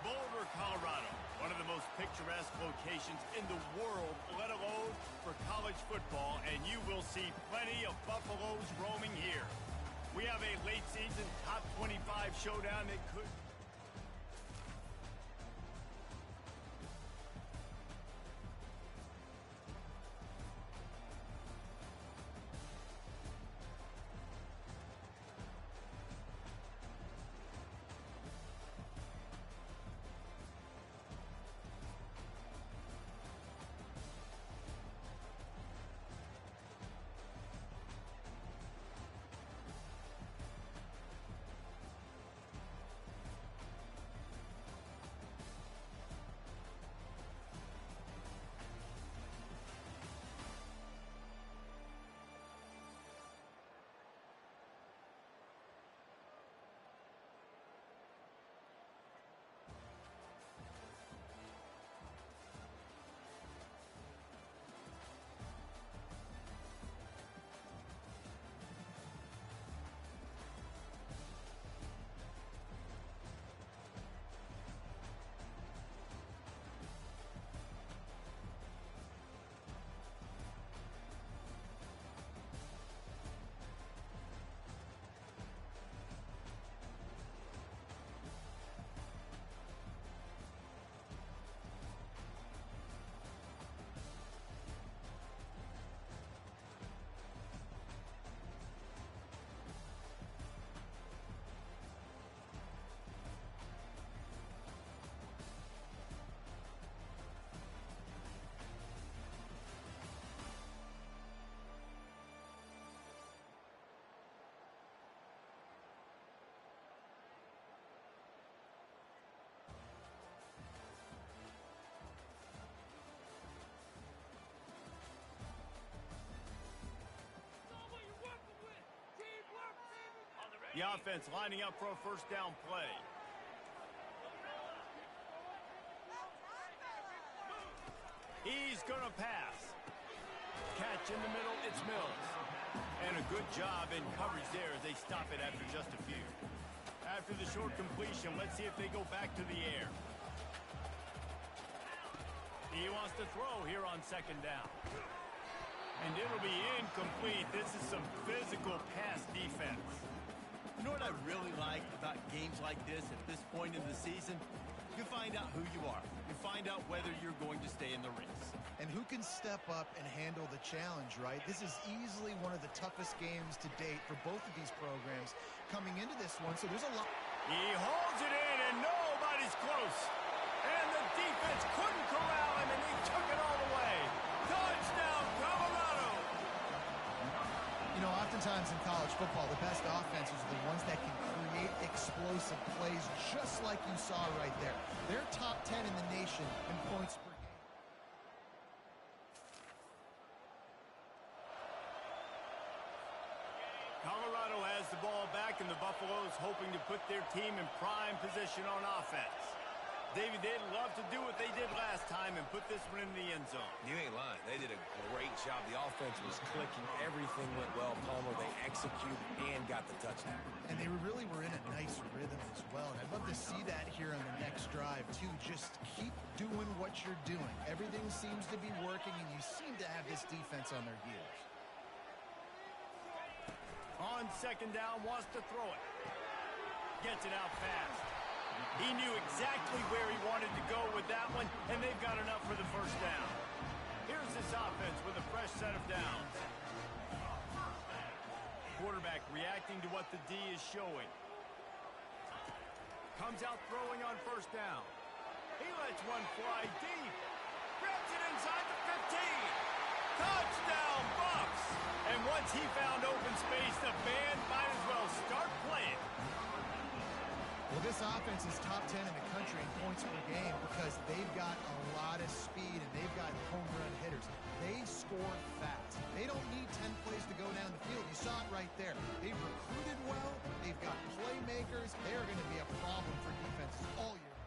[SPEAKER 4] Boulder, Colorado, one of the most picturesque locations in the world, let alone for college football, and you will see plenty of Buffaloes roaming here. We have a late season top 25 showdown that could... The offense lining up for a first down play. He's going to pass. Catch in the middle, it's Mills. And a good job in coverage there as they stop it after just a few. After the short completion, let's see if they go back to the air. He wants to throw here on second down. And it'll be incomplete. This is some physical pass defense.
[SPEAKER 5] You know what I really like about games like this at this point in the season? You find out who you are. You find out whether you're going to stay in the race.
[SPEAKER 6] And who can step up and handle the challenge, right? This is easily one of the toughest games to date for both of these programs coming into this one, so there's a lot.
[SPEAKER 4] He holds it in, and nobody's close. And the defense couldn't corral him, and he took it all the way. Touchdown, Colorado!
[SPEAKER 6] You know, oftentimes in college football, the best offenses are the ones that can create explosive plays, just like you saw right there. They're top 10 in the nation in points per game.
[SPEAKER 4] Colorado has the ball back, and the Buffaloes hoping to put their team in prime position on offense. David, they'd love to do what they did last time and put this one in the end zone.
[SPEAKER 2] You ain't lying. They did a great job. The offense was clicking. Everything went well. Palmer, they executed and got the touchdown.
[SPEAKER 6] And they really were in a nice rhythm as well. And I'd love to see that here on the next drive, too. Just keep doing what you're doing. Everything seems to be working, and you seem to have this defense on their heels.
[SPEAKER 4] On second down, wants to throw it. Gets it out fast. He knew exactly where he wanted to go with that one, and they've got enough for the first down. Here's this offense with a fresh set of downs. Quarterback reacting to what the D is showing. Comes out throwing on first down. He lets one fly deep. Grabs it inside the 15. Touchdown, Bucks! And once he found open space, the band might as well start playing.
[SPEAKER 6] Well, this offense is top 10 in the country in points per game because they've got a lot of speed and they've got home run hitters. They score fast. They don't need 10 plays to go down the field. You saw it right there. They've recruited well. They've got playmakers. They're going to be a problem for defenses all year.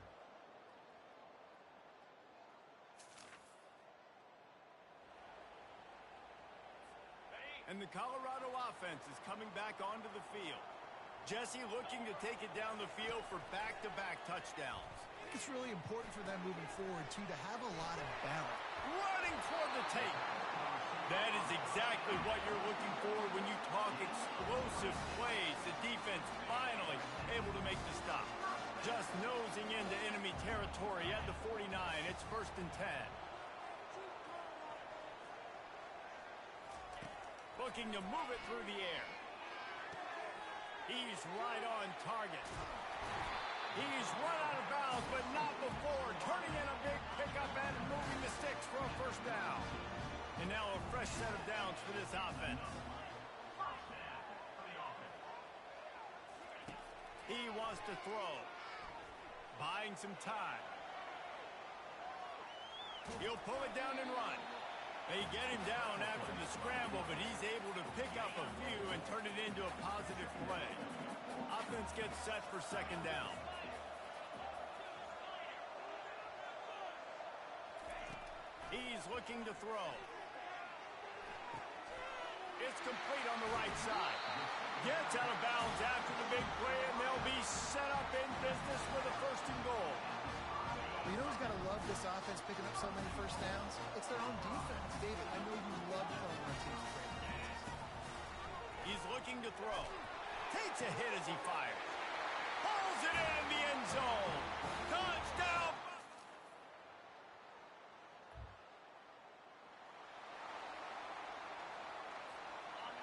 [SPEAKER 4] And the Colorado offense is coming back onto the field. Jesse looking to take it down the field for back-to-back touchdowns.
[SPEAKER 6] I think it's really important for them moving forward, too, to have a lot of balance.
[SPEAKER 4] Running toward the tape. That is exactly what you're looking for when you talk explosive plays. The defense finally able to make the stop. Just nosing into enemy territory at the 49. It's 1st and 10. Looking to move it through the air. He's right on target. He's run out of bounds, but not before. Turning in a big pickup and moving the sticks for a first down. And now a fresh set of downs for this offense. He wants to throw. Buying some time. He'll pull it down and run. They get him down after the scramble, but he's able to pick up a few and turn it into a positive play. Offense gets set for second down. He's looking to throw. It's complete on the right side. Gets out of bounds after the big play, and they'll be set up in business with a 1st and goal.
[SPEAKER 6] You know who's got to love this offense picking up so many first downs? It's their own defense. David, I know you love playing on teams.
[SPEAKER 4] He's looking to throw. Takes a hit as he fires. Pulls it in the end zone. Touchdown!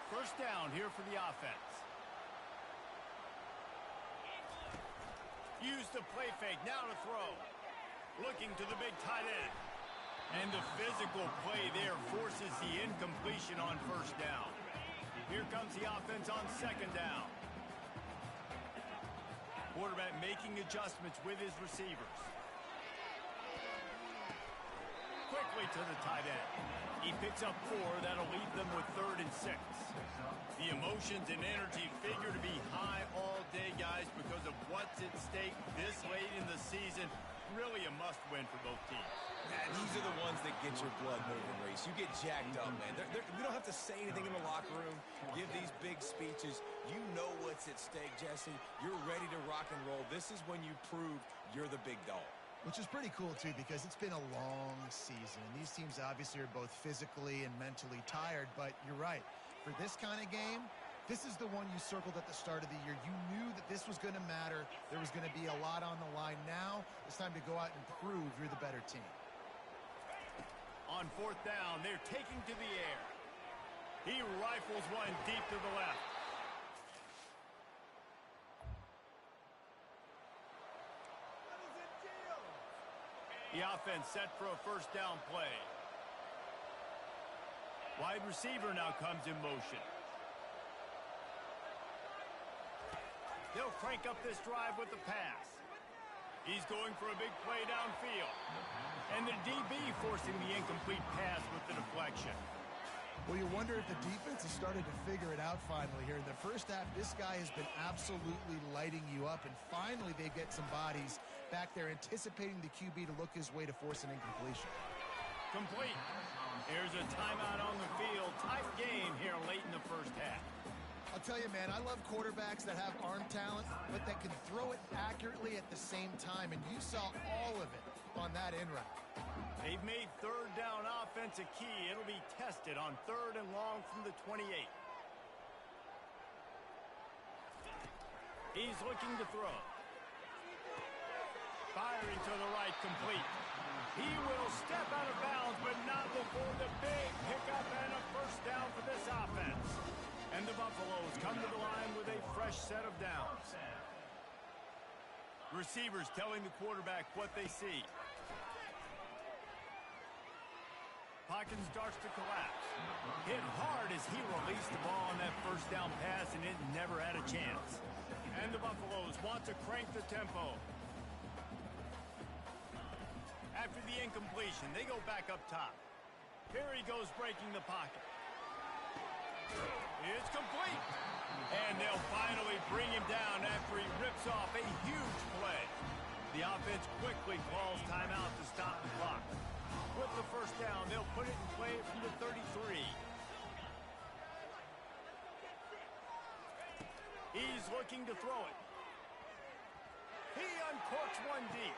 [SPEAKER 4] First down here for the offense. Use the play fake. Now to throw. Looking to the big tight end. And the physical play there forces the incompletion on first down. Here comes the offense on second down. Quarterback making adjustments with his receivers. quickly to the tight end. He picks up 4. That'll leave them with 3rd and 6. The emotions and energy figure to be high all day, guys, because of what's at stake this late in the season. Really a must-win for both teams.
[SPEAKER 7] Man, these are the ones that get your blood moving, Reese. You get jacked up, man. We don't have to say anything in the locker room, give these big speeches. You know what's at stake, Jesse. You're ready to rock and roll. This is when you prove you're the big dog.
[SPEAKER 6] Which is pretty cool, too, because it's been a long season. And these teams obviously are both physically and mentally tired, but you're right. For this kind of game, this is the one you circled at the start of the year. You knew that this was going to matter. There was going to be a lot on the line. Now it's time to go out and prove you're the better team.
[SPEAKER 4] On 4th down, they're taking to the air. He rifles one deep to the left. The offense set for a 1st down play. Wide receiver now comes in motion. They'll crank up this drive with the pass. He's going for a big play downfield. And the DB forcing the incomplete pass with the deflection.
[SPEAKER 6] Well, you wonder if the defense has started to figure it out finally here. In the first half, this guy has been absolutely lighting you up, and finally they get some bodies back there anticipating the QB to look his way to force an incompletion.
[SPEAKER 4] Complete. Here's a timeout on the field. Tight game here late in the first half.
[SPEAKER 6] I'll tell you, man, I love quarterbacks that have arm talent, but that can throw it accurately at the same time, and you saw all of it on that in route.
[SPEAKER 4] They've made 3rd down offense a key. It'll be tested on 3rd and long from the 28. He's looking to throw. Firing to the right, complete. He will step out of bounds, but not before the big pickup and a 1st down for this offense. And the Buffaloes come to the line with a fresh set of downs. Receivers telling the quarterback what they see. Pocket starts to collapse. Hit hard as he released the ball on that 1st down pass, and it never had a chance. And the Buffaloes want to crank the tempo. After the incompletion, they go back up top. Here he goes breaking the pocket. It's complete. And they'll finally bring him down after he rips off a huge play. The offense quickly calls timeout to stop the clock. With the 1st down, they'll put it in play from the 33. He's looking to throw it. He uncorks one deep.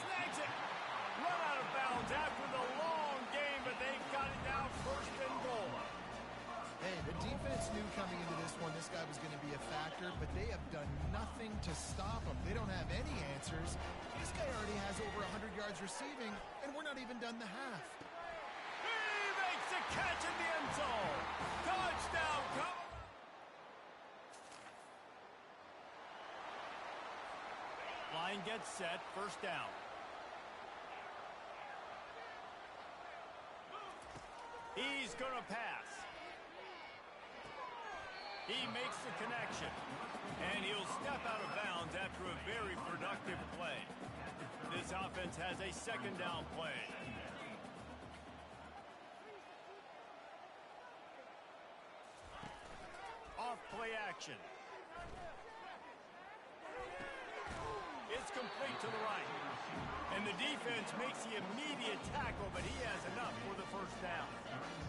[SPEAKER 4] Snags it. Run out of bounds after the long game, but they've got it now 1st and goal.
[SPEAKER 6] Hey, the defense knew coming into this one this guy was going to be a factor, but they have done nothing to stop him. They don't have any answers. This guy already has over 100 yards receiving, and we're not even done the half.
[SPEAKER 4] He makes a catch in the end zone. Touchdown, Cowboys. Line gets set, 1st down. He's going to pass. He makes the connection. And he'll step out of bounds after a very productive play. This offense has a 2nd down play. Off play action. It's complete to the right. And the defense makes the immediate tackle, but he has enough for the 1st down.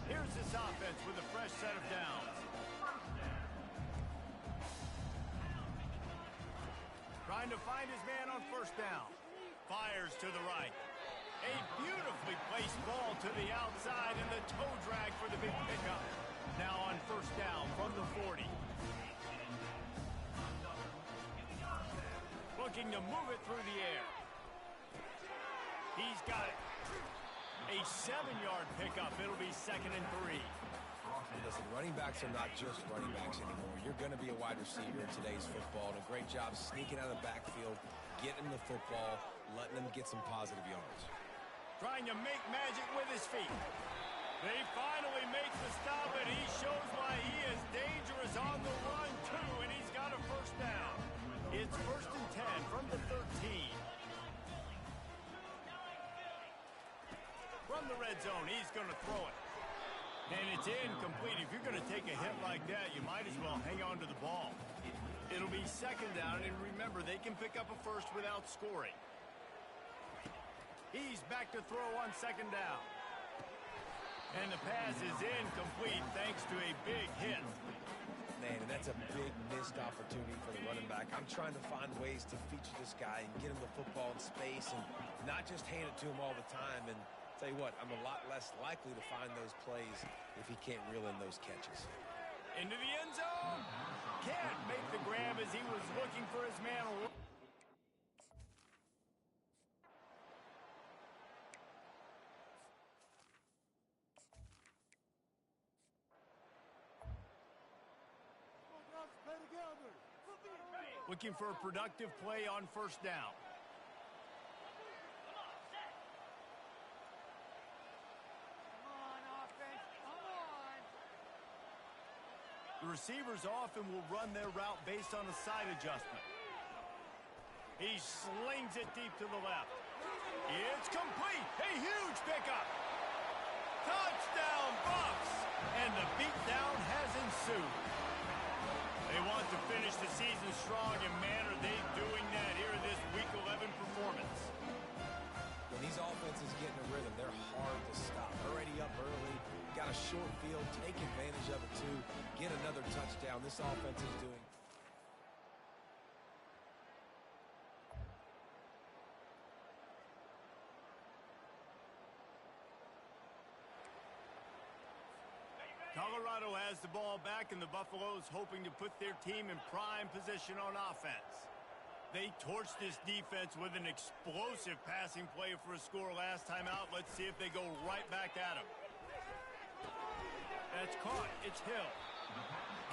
[SPEAKER 4] Here's this offense with a fresh set of downs. Trying to find his man on 1st down. Fires to the right. A beautifully placed ball to the outside and the toe drag for the big pickup. Now on 1st down from the 40. Looking to move it through the air. He's got it. A 7-yard pickup. It'll be 2nd and 3.
[SPEAKER 7] Listen, running backs are not just running backs anymore. You're going to be a wide receiver in today's football. And a great job sneaking out of the backfield, getting the football, letting them get some positive yards.
[SPEAKER 4] Trying to make magic with his feet. They finally make the stop, and he shows why he is dangerous on the run, too, and he's got a 1st down. It's 1st and 10 from the 13. the red zone. He's going to throw it. And it's incomplete. If you're going to take a hit like that, you might as well hang on to the ball. It'll be second down, and remember, they can pick up a first without scoring. He's back to throw on second down. And the pass is incomplete thanks to a big hit.
[SPEAKER 7] Man, and that's a big missed opportunity for the running back. I'm trying to find ways to feature this guy and get him the football in space and not just hand it to him all the time. And tell you what, I'm a lot less likely to find those plays if he can't reel in those catches.
[SPEAKER 4] Into the end zone. Can't make the grab as he was looking for his man. Looking for a productive play on first down. The receivers often will run their route based on a side adjustment. He slings it deep to the left. It's complete. A huge pickup. Touchdown, Bucks! And the beatdown has ensued. They want to finish the season strong, and man, are they doing that here in this Week 11 performance.
[SPEAKER 7] When these offenses get in a rhythm, they're hard to stop. Already up early, got a short field, take advantage of it too, get another touchdown. This offense is doing.
[SPEAKER 4] Colorado has the ball back, and the Buffaloes hoping to put their team in prime position on offense. They torched this defense with an explosive passing play for a score last time out. Let's see if they go right back at him. That's caught. It's Hill.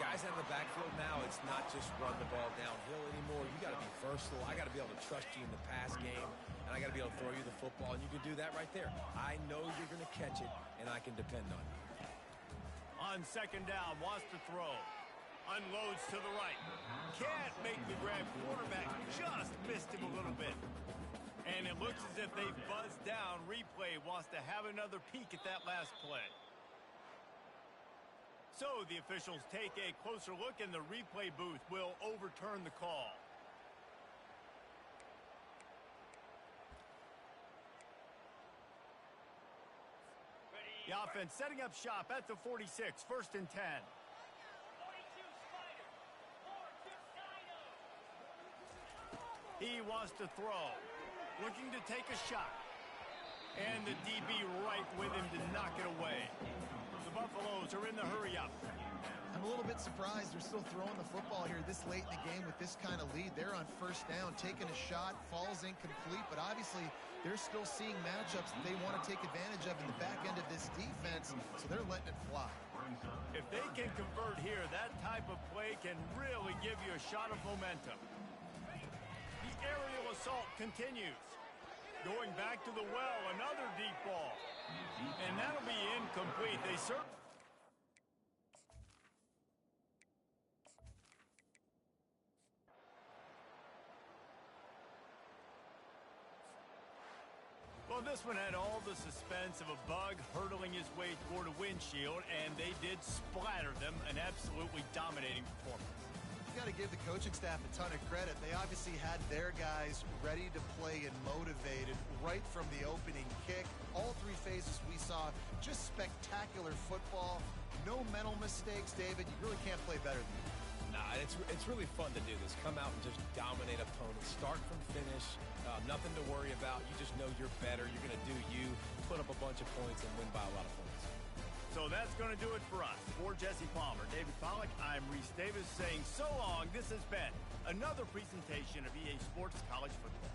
[SPEAKER 7] Guys out of the backfield now, it's not just run the ball downhill anymore. You got to be versatile. I got to be able to trust you in the pass game, and I got to be able to throw you the football, and you can do that right there. I know you're going to catch it, and I can depend on you.
[SPEAKER 4] On second down, wants to throw. Unloads to the right. Can't make the grab. Quarterback just missed him a little bit. And it looks as if they buzzed down. Replay wants to have another peek at that last play. So the officials take a closer look, and the replay booth will overturn the call. The offense setting up shop at the 46, first and 10. He wants to throw, looking to take a shot. And the DB right with him to knock it away. The Buffaloes are in the hurry-up.
[SPEAKER 6] I'm a little bit surprised they're still throwing the football here this late in the game with this kind of lead. They're on first down, taking a shot, falls incomplete, but obviously they're still seeing matchups that they want to take advantage of in the back end of this defense, so they're letting it fly.
[SPEAKER 4] If they can convert here, that type of play can really give you a shot of momentum. The aerial assault continues. Going back to the well, another deep ball. And that'll be incomplete. They certainly... Well, this one had all the suspense of a bug hurtling his way toward a windshield, and they did splatter them, an absolutely dominating performance.
[SPEAKER 6] You got to give the coaching staff a ton of credit. They obviously had their guys ready to play and motivated right from the opening kick. All three phases we saw, just spectacular football. No mental mistakes, David. You really can't play better than that.
[SPEAKER 7] Nah, it's really fun to do this. Come out and just dominate opponents. Start from finish. Nothing to worry about. You just know you're better. You're going to do you, put up a bunch of points, and win by a lot of points.
[SPEAKER 4] So that's going to do it for us. For Jesse Palmer, David Pollack, I'm Reese Davis saying so long. This has been another presentation of EA Sports College Football.